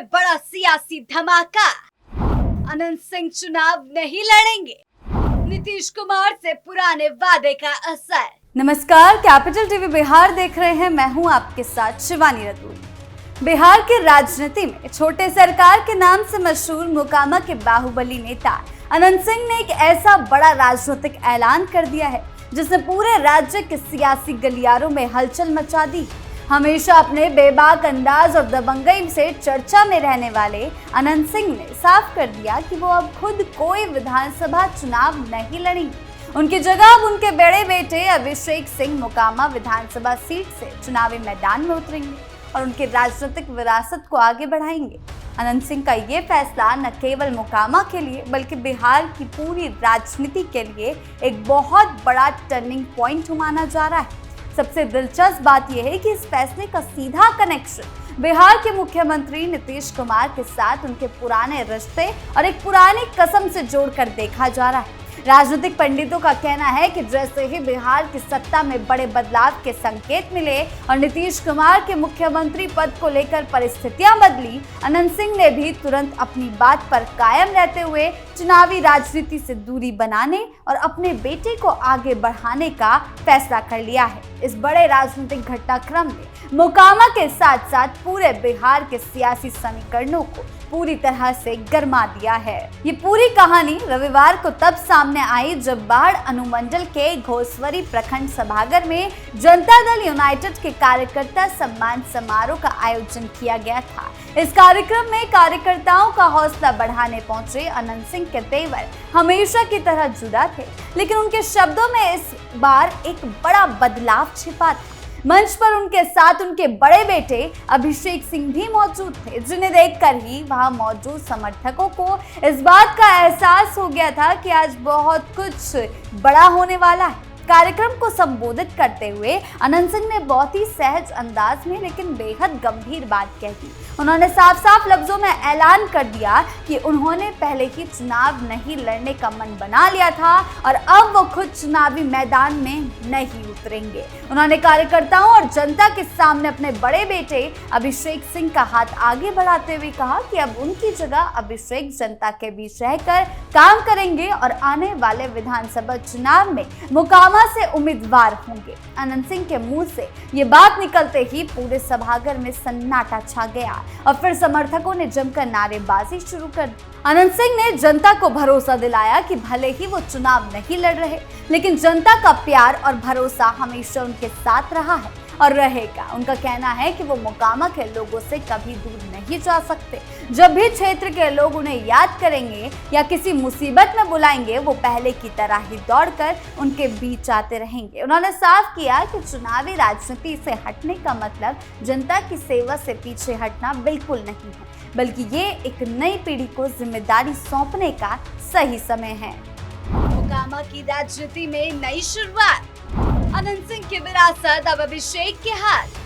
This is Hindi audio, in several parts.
में बड़ा सियासी धमाका। अनंत सिंह चुनाव नहीं लड़ेंगे, नीतीश कुमार से पुराने वादे का असर। नमस्कार, कैपिटल टीवी बिहार देख रहे हैं। मैं हूं आपके साथ शिवानी रतूर। बिहार की राजनीति में छोटे सरकार के नाम से मशहूर मोकामा के बाहुबली नेता अनंत सिंह ने एक ऐसा बड़ा राजनीतिक ऐलान कर दिया है जिसने पूरे राज्य के सियासी गलियारों में हलचल मचा दी। हमेशा अपने बेबाक अंदाज और दबंगई से चर्चा में रहने वाले अनंत सिंह ने साफ कर दिया कि वो अब खुद कोई विधानसभा चुनाव नहीं लड़ेंगे। उनकी जगह अब उनके बड़े बेटे अभिषेक सिंह मोकामा विधानसभा सीट से चुनावी मैदान में उतरेंगे और उनकी राजनीतिक विरासत को आगे बढ़ाएंगे। अनंत सिंह का ये फैसला न केवल मोकामा के लिए बल्कि बिहार की पूरी राजनीति के लिए एक बहुत बड़ा टर्निंग पॉइंट माना जा रहा है। सबसे दिलचस्प बात यह है कि इस फैसले का सीधा कनेक्शन बिहार के मुख्यमंत्री नीतीश कुमार के साथ उनके पुराने रिश्ते और एक पुरानी कसम से जोड़कर देखा जा रहा है। राजनीतिक पंडितों का कहना है कि जैसे ही बिहार की सत्ता में बड़े बदलाव के संकेत मिले और नीतीश कुमार के मुख्यमंत्री पद को लेकर परिस्थितियां बदली, अनंत सिंह ने भी तुरंत अपनी बात पर कायम रहते हुए चुनावी राजनीति से दूरी बनाने और अपने बेटे को आगे बढ़ाने का फैसला कर लिया है। इस बड़े राजनीतिक घटनाक्रम ने मोकामा के साथ साथ पूरे बिहार के सियासी समीकरणों को पूरी तरह से गरमा दिया है। ये पूरी कहानी रविवार को तब सामने आई जब बाढ़ अनुमंडल के घोसवरी प्रखंड सभागार में जनता दल यूनाइटेड के कार्यकर्ता सम्मान समारोह का आयोजन किया गया था। इस कार्यक्रम में कार्यकर्ताओं का हौसला बढ़ाने पहुंचे अनंत सिंह के तेवर हमेशा की तरह जुड़ा थे, लेकिन उनके शब्दों में इस बार एक बड़ा बदलाव छिपा था। मंच पर उनके साथ उनके बड़े बेटे अभिषेक सिंह भी मौजूद थे, जिन्हें देखकर ही वहां मौजूद समर्थकों को इस बात का एहसास हो गया था कि आज बहुत कुछ बड़ा होने वाला है। कार्यक्रम को संबोधित करते हुए अनंत सिंह ने बहुत ही सहज अंदाज में लेकिन बेहद गंभीर बात कह दी। उन्होंने साफ साफ लफ्जों में ऐलान कर दिया कि उन्होंने पहले ही चुनाव नहीं लड़ने का मन बना लिया था और अब वो खुद चुनावी मैदान में नहीं उतरेंगे। उन्होंने कार्यकर्ताओं और जनता के सामने अपने बड़े बेटे अभिषेक सिंह का हाथ आगे बढ़ाते हुए कहा कि अब उनकी जगह अभिषेक जनता के बीच रहकर काम करेंगे और आने वाले विधानसभा चुनाव में मोकामा से उम्मीदवार होंगे। अनंत सिंह के मुंह से ये बात निकलते ही पूरे सभागार में सन्नाटा छा गया और फिर समर्थकों ने जमकर नारेबाजी शुरू कर दी। अनंत सिंह ने जनता को भरोसा दिलाया कि भले ही वो चुनाव नहीं लड़ रहे, लेकिन जनता का प्यार और भरोसा हमेशा उनके साथ रहा है और रहेगा। उनका कहना है कि वो मोकामा के लोगों से कभी दूर नहीं जा सकते। जब भी क्षेत्र के लोग उन्हें याद करेंगे या किसी मुसीबत में बुलाएंगे, वो पहले की तरह ही दौड़कर उनके बीच आते रहेंगे। उन्होंने साफ किया कि चुनावी राजनीति से हटने का मतलब जनता की सेवा से पीछे हटना बिल्कुल नहीं है, बल्कि ये एक नई पीढ़ी को जिम्मेदारी सौंपने का सही समय है। मोकामा की राजनीति में नई शुरुआत, अनंत सिंह की विरासत अब अभिषेक के हाथ,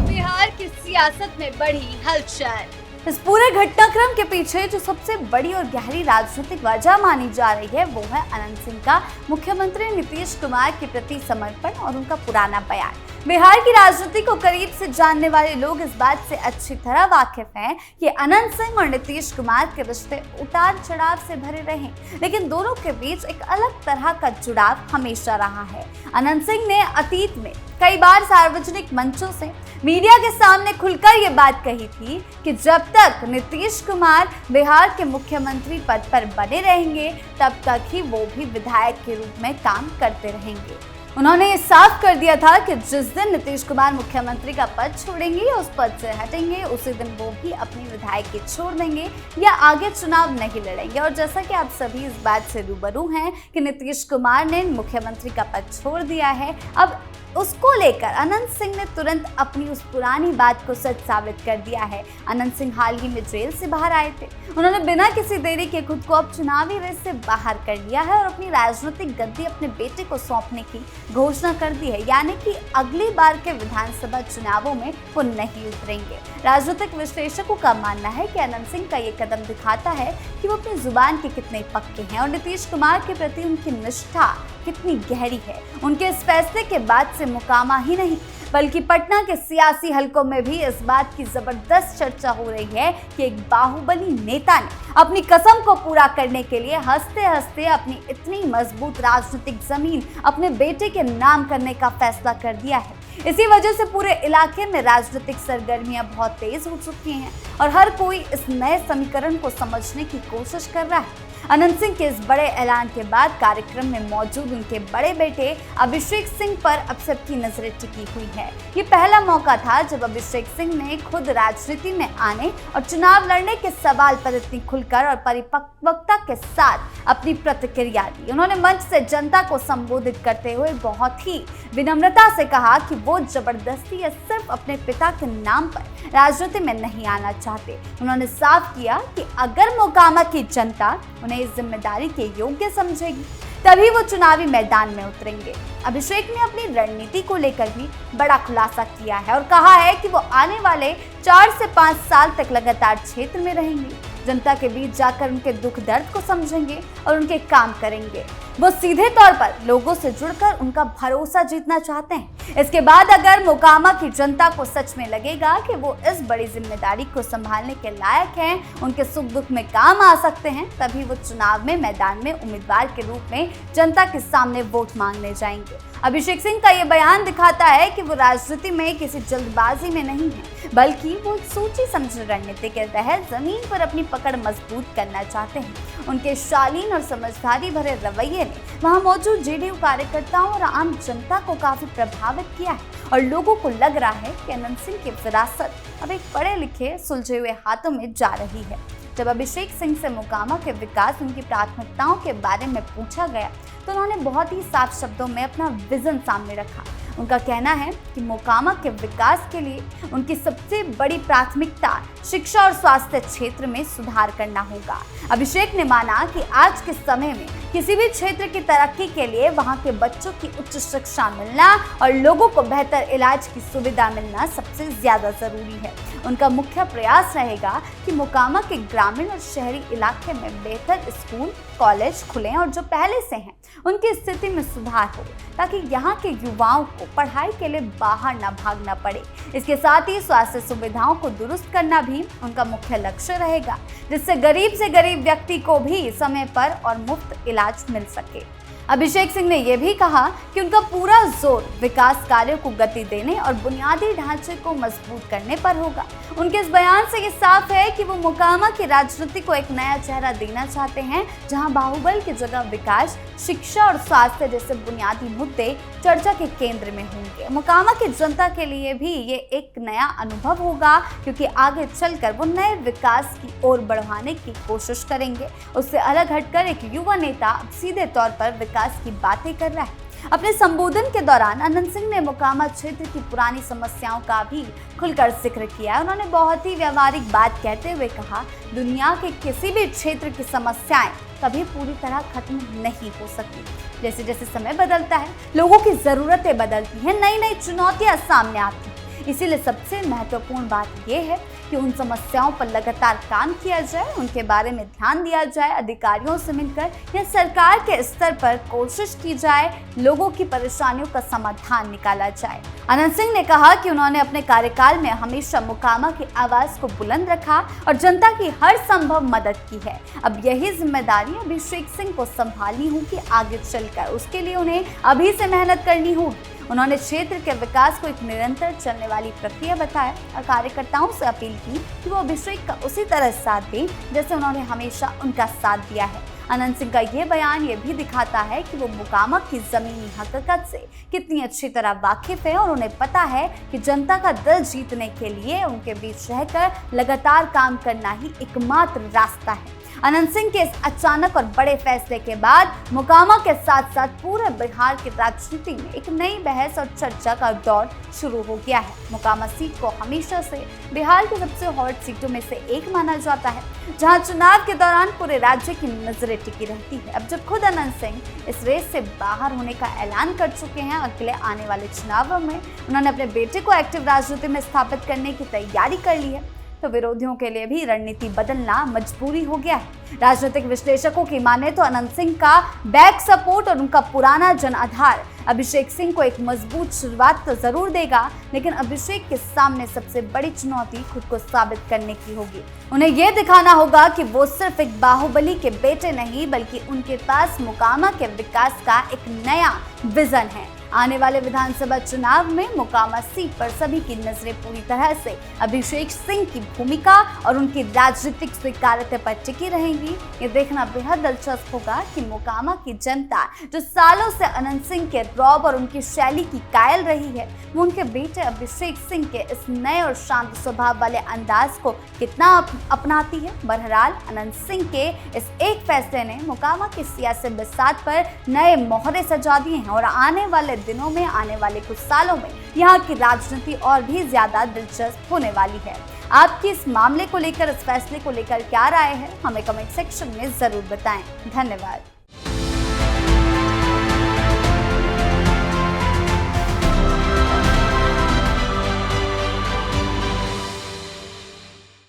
बिहार की सियासत में बढ़ी हलचल। इस पूरे घटनाक्रम के पीछे जो सबसे बड़ी और गहरी राजनीतिक वजह मानी जा रही है वो है अनंत सिंह का मुख्यमंत्री नीतीश कुमार के प्रति समर्पण और उनका पुराना बयान। बिहार की राजनीति को करीब से जानने वाले लोग इस बात से अच्छी तरह वाकिफ हैं कि अनंत सिंह और नीतीश कुमार के रिश्ते उतार चढ़ाव से भरे रहे, लेकिन दोनों के बीच एक अलग तरह का जुड़ाव हमेशा रहा है। अनंत सिंह ने अतीत में कई बार सार्वजनिक मंचों से मीडिया के सामने खुलकर ये बात कही थी कि जब तक नीतीश कुमार बिहार के मुख्यमंत्री पद पर बने रहेंगे तब तक ही वो भी विधायक के रूप में काम करते रहेंगे। उन्होंने ये साफ कर दिया था कि जिस दिन नीतीश कुमार मुख्यमंत्री का पद छोड़ेंगे या उस पद से हटेंगे, उसी दिन वो भी अपनी विधायकी छोड़ देंगे या आगे चुनाव नहीं लड़ेंगे। और जैसा कि आप सभी इस बात से रूबरू हैं कि नीतीश कुमार ने मुख्यमंत्री का पद छोड़ दिया है, अब उसको लेकर अनंत सिंह ने तुरंत अपनी उस पुरानी बात को सच साबित कर दिया है। अनंत सिंह हाल ही में जेल से बाहर आए थे। उन्होंने बिना किसी देरी के खुद को अब चुनावी रेस से बाहर कर लिया है और अपनी राजनीतिक गद्दी अपने बेटे को सौंपने की घोषणा कर दी है, यानी कि अगली बार के विधानसभा चुनावों में वो नहीं उतरेंगे। राजनीतिक विश्लेषकों का मानना है कि अनंत सिंह का ये कदम दिखाता है कि वो अपनी जुबान के कितने पक्के हैं और नीतीश कुमार के प्रति उनकी निष्ठा कितनी गहरी है। उनके इस फैसले के बाद से मोकामा ही नहीं बल्कि पटना के सियासी हलकों में भी इस बात की जबरदस्त चर्चा हो रही है कि एक बाहुबली नेता ने अपनी कसम को पूरा करने के लिए हंसते हंसते अपनी इतनी मजबूत राजनीतिक जमीन अपने बेटे के नाम करने का फैसला कर दिया है। इसी वजह से पूरे इलाके में राजनीतिक सरगर्मियां बहुत तेज हो चुकी हैं और हर कोई इस नए समीकरण को समझने की कोशिश कर रहा है। अनंत सिंह के इस बड़े ऐलान के बाद कार्यक्रम में मौजूद उनके बड़े बेटे अभिषेक सिंह पर अब सबकी नजरें टिकी हुई है। ये पहला मौका था जब अभिषेक सिंह ने खुद राजनीति में आने और चुनाव लड़ने के सवाल पर इतनी खुलकर और परिपक्वता के साथ अपनी प्रतिक्रिया दी। उन्होंने मंच से जनता को संबोधित करते हुए बहुत ही विनम्रता से कहा कि वो जबरदस्ती या सिर्फ अपने पिता के नाम पर राजनीति में नहीं आना चाहते। उन्होंने साफ किया कि अगर मोकामा की जनता उन्हें इस जिम्मेदारी के योग्य समझेगी तभी वो चुनावी मैदान में उतरेंगे। अभिषेक ने अपनी रणनीति को लेकर भी बड़ा खुलासा किया है और कहा है कि वो आने वाले 4 से 5 साल तक लगातार क्षेत्र में रहेंगे, जनता के बीच जाकर उनके दुख दर्द को समझेंगे और उनके काम करेंगे। वो सीधे तौर पर लोगों से जुड़कर उनका भरोसा जीतना चाहते हैं। इसके बाद अगर मोकामा की जनता को सच में लगेगा कि वो इस बड़ी जिम्मेदारी को संभालने के लायक हैं, उनके सुख दुख में काम आ सकते हैं, तभी वो चुनाव में मैदान में उम्मीदवार के रूप में जनता के सामने वोट मांगने जाएंगे। अभिषेक सिंह का ये बयान दिखाता है कि वो राजनीति में किसी जल्दबाजी में नहीं है, बल्कि वो एक सोची समझी रणनीति के तहत जमीन पर अपनी पकड़ मजबूत करना चाहते हैं। उनके शालीन और समझदारी भरे रवैये ने वहां मौजूद जेडीयू कार्यकर्ताओं और आम जनता को काफी प्रभावित किया है और लोगों को लग रहा है कि अनंत सिंह की विरासत अब एक पढ़े लिखे सुलझे हुए हाथों में जा रही है। जब अभिषेक सिंह से मोकामा के विकास, उनकी प्राथमिकताओं के बारे में पूछा गया तो उन्होंने बहुत ही साफ शब्दों में अपना विजन सामने रखा। उनका कहना है कि मोकामा के विकास के लिए उनकी सबसे बड़ी प्राथमिकता शिक्षा और स्वास्थ्य क्षेत्र में सुधार करना होगा। अभिषेक ने माना कि आज के समय में किसी भी क्षेत्र की तरक्की के लिए वहां के बच्चों की उच्च शिक्षा मिलना और लोगों को बेहतर इलाज की सुविधा मिलना सबसे ज्यादा जरूरी है। उनका मुख्य प्रयास रहेगा कि मोकामा के ग्रामीण और शहरी इलाके में बेहतर स्कूल, कॉलेज खुलें और जो पहले से हैं उनकी स्थिति में सुधार हो, ताकि यहाँ के युवाओं को पढ़ाई के लिए बाहर न भागना पड़े। इसके साथ ही स्वास्थ्य सुविधाओं को दुरुस्त करना भी उनका मुख्य लक्ष्य रहेगा, जिससे गरीब से गरीब व्यक्ति को भी समय पर और मुफ्त इलाज मिल सके। अभिषेक सिंह ने यह भी कहा कि उनका पूरा जोर विकास कार्यों को गति देने और बुनियादी ढांचे को मजबूत करने पर होगा। उनके इस बयान से ये साफ है कि वो मोकामा की राजनीति को एक नया चेहरा देना चाहते हैं, जहां बाहुबल की जगह विकास, शिक्षा और स्वास्थ्य जैसे बुनियादी मुद्दे चर्चा के केंद्र में होंगे। मोकामा की जनता के लिए भी ये एक नया अनुभव होगा, क्योंकि आगे चलकर वो नए विकास की ओर बढ़ाने की कोशिश करेंगे। उससे अलग हटकर एक युवा नेता सीधे तौर पर विकास की बातें कर रहा है। अपने संबोधन के दौरान अनंत सिंह ने मोकामा क्षेत्र की पुरानी समस्याओं का भी खुलकर जिक्र किया। उन्होंने बहुत ही व्यवहारिक बात कहते हुए कहा, दुनिया के किसी भी क्षेत्र की समस्याएं कभी पूरी तरह खत्म नहीं हो सकती। जैसे जैसे समय बदलता है, लोगों की जरूरतें बदलती हैं, नई नई चुनौतियां सामने आती हैं। इसीलिए सबसे महत्वपूर्ण बात यह है कि उन समस्याओं पर लगातार काम किया जाए, उनके बारे में ध्यान दिया जाए, अधिकारियों से मिलकर या सरकार के स्तर पर कोशिश की जाए, लोगों की परेशानियों का समाधान निकाला जाए। अनंत सिंह ने कहा कि उन्होंने अपने कार्यकाल में हमेशा मोकामा की आवाज को बुलंद रखा और जनता की हर संभव मदद की है। अब यही जिम्मेदारी अभिषेक सिंह को संभालनी होगी आगे चलकर। उसके लिए उन्हें अभी से मेहनत करनी होगी। उन्होंने क्षेत्र के विकास को एक निरंतर चलने वाली प्रक्रिया बताया और कार्यकर्ताओं से अपील की कि वो अभिषेक का उसी तरह साथ दें जैसे उन्होंने हमेशा उनका साथ दिया है। अनंत सिंह का ये बयान ये भी दिखाता है कि वो मोकामा की जमीनी हकीकत से कितनी अच्छी तरह वाकिफ है और उन्हें पता है कि जनता का दिल जीतने के लिए उनके बीच रहकर लगातार काम करना ही एकमात्र रास्ता है। अनंत सिंह के इस अचानक और बड़े फैसले के बाद मोकामा के साथ साथ पूरे बिहार की राजनीति में एक नई बहस और चर्चा का दौर शुरू हो गया है। मोकामा सीट को हमेशा से बिहार की सबसे हॉट सीटों में से एक माना जाता है, जहां चुनाव के दौरान पूरे राज्य की नजरें टिकी रहती है। अब जब खुद अनंत सिंह इस रेस से बाहर होने का ऐलान कर चुके हैं, अगले आने वाले चुनावों में उन्होंने अपने बेटे को एक्टिव राजनीति में स्थापित करने की तैयारी कर ली है, तो विरोधियों के लिए भी रणनीति बदलना मजबूरी हो गया है। राजनीतिक विश्लेषकों की माने तो अनंत सिंह का बैक सपोर्ट और उनका पुराना जन आधार अभिषेक सिंह को एक मजबूत शुरुआत तो जरूर देगा, लेकिन अभिषेक के सामने सबसे बड़ी चुनौती खुद को साबित करने की होगी। उन्हें यह दिखाना होगा कि वो सिर्फ एक बाहुबली के बेटे नहीं, बल्कि उनके पास मोकामा के विकास का एक नया विजन है। आने वाले विधानसभा चुनाव में मोकामा सीट पर सभी की नजरें पूरी तरह से अभिषेक सिंह की भूमिका और उनकी राजनीतिक स्वीकार्यता पर टिकी रहेंगी। ये देखना बेहद दिलचस्प होगा कि मोकामा की जनता जो सालों से अनंत सिंह के रौब और उनकी शैली की कायल रही है, वो उनके बेटे अभिषेक सिंह के इस नए और शांत स्वभाव वाले अंदाज को कितना अपनाती है। बहरहाल अनंत सिंह के इस एक फैसले ने मोकामा की सियासी बिसात पर नए मोहरे सजा दिए हैं और आने वाले दिनों में, आने वाले कुछ सालों में यहाँ की राजनीति और भी ज्यादा दिलचस्प होने वाली है। आपकी इस मामले को लेकर, इस फैसले को लेकर क्या राय है, हमें कमेंट सेक्शन में जरूर बताएं। धन्यवाद।